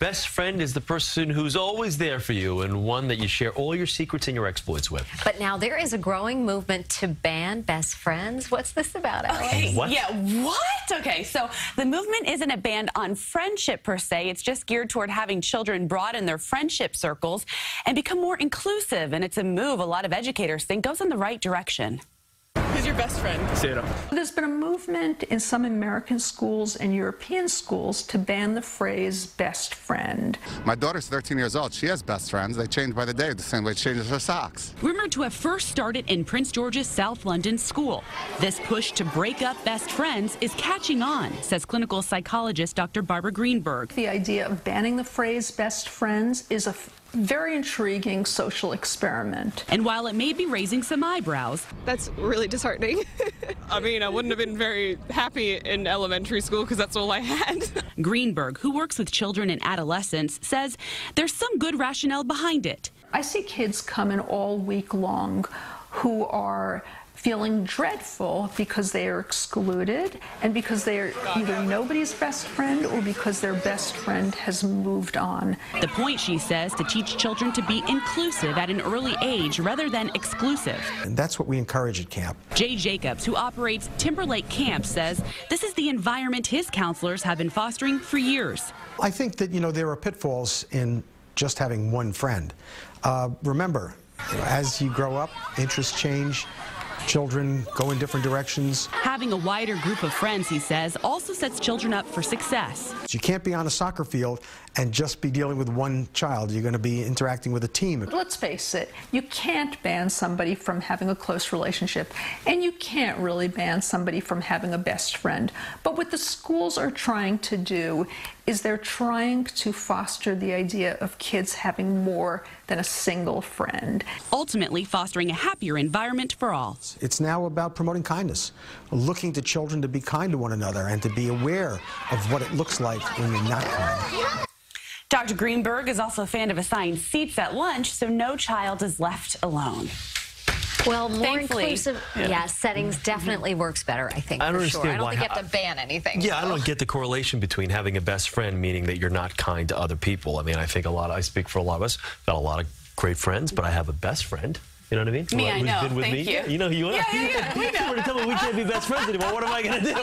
best friend is the person who's always there for you and one that you share all your secrets and your exploits with. But now there is a growing movement to ban best friends. What's this about, Alex? Okay. What? Yeah, what? Okay, so the movement isn't a ban on friendship per se. It's just geared toward having children broaden their friendship circles and become more inclusive. And it's a move a lot of educators think goes in the right direction. Who's your best friend? Sarah. There's been a movement in some American schools and European schools to ban the phrase best friend. My daughter's 13 years old. She has best friends. They change by the day the same way she changes her socks. Rumored to have first started in Prince George's South London school. This push to break up best friends is catching on, says clinical psychologist Dr. Barbara Greenberg. The idea of banning the phrase best friends is a very intriguing social experiment. And while it may be raising some eyebrows, That's really disheartening. I mean, I wouldn't have been very happy in elementary school because that's all I had. Greenberg, who works with children and adolescents, says there's some good rationale behind it. I see kids come in all week long who are feeling dreadful because they are excluded and because they are either nobody's best friend or because their best friend has moved on. The point, she says, to teach children to be inclusive at an early age rather than exclusive. And that's what we encourage at camp. Jay Jacobs, who operates Timberlake Camp, says this is the environment his counselors have been fostering for years. I think that, there are pitfalls in just having one friend. Remember, as you grow up, interests change. Children go in different directions. Having a wider group of friends, he says, also sets children up for success. You can't be on a soccer field and just be dealing with one child. You're going to be interacting with a team. Let's face it, you can't ban somebody from having a close relationship, and you can't really ban somebody from having a best friend. But what the schools are trying to do is they're trying to foster the idea of kids having more than a single friend. Ultimately fostering a happier environment for all. It's now about promoting kindness, looking to children to be kind to one another and to be aware of what it looks like when you're not kind. Dr. Greenberg is also a fan of assigned seats at lunch, so no child is left alone. Well, more Thankfully. inclusive settings definitely works better, I think, I don't for sure. understand I don't why think you have to ban anything. Yeah, I don't get the correlation between having a best friend, meaning that you're not kind to other people. I mean, I think I speak for a lot of us, got a lot of great friends, but I have a best friend. You know what I mean? Me, I know. Who's been with Thank me. you. You know who you are? Yeah, we know. You're going to tell me we can't be best friends anymore. What am I going to do?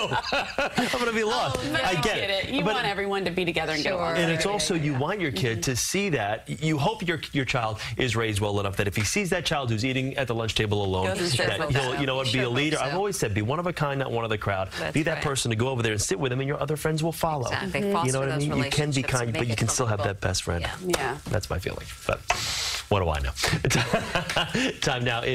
I'm going to be lost. Oh, no, I get it. You want everyone to be together and get along. And it's also, you want your kid to see that. You hope your child is raised well enough that if he sees that child who's eating at the lunch table alone, that he'll, be a leader. I've always said, be one of a kind, not one of the crowd. Be that person to go over there and sit with him, and your other friends will follow. Exactly. You know what I mean? You can be kind, but you can still have that best friend. Yeah. That's my feeling. But what do I know? Time now is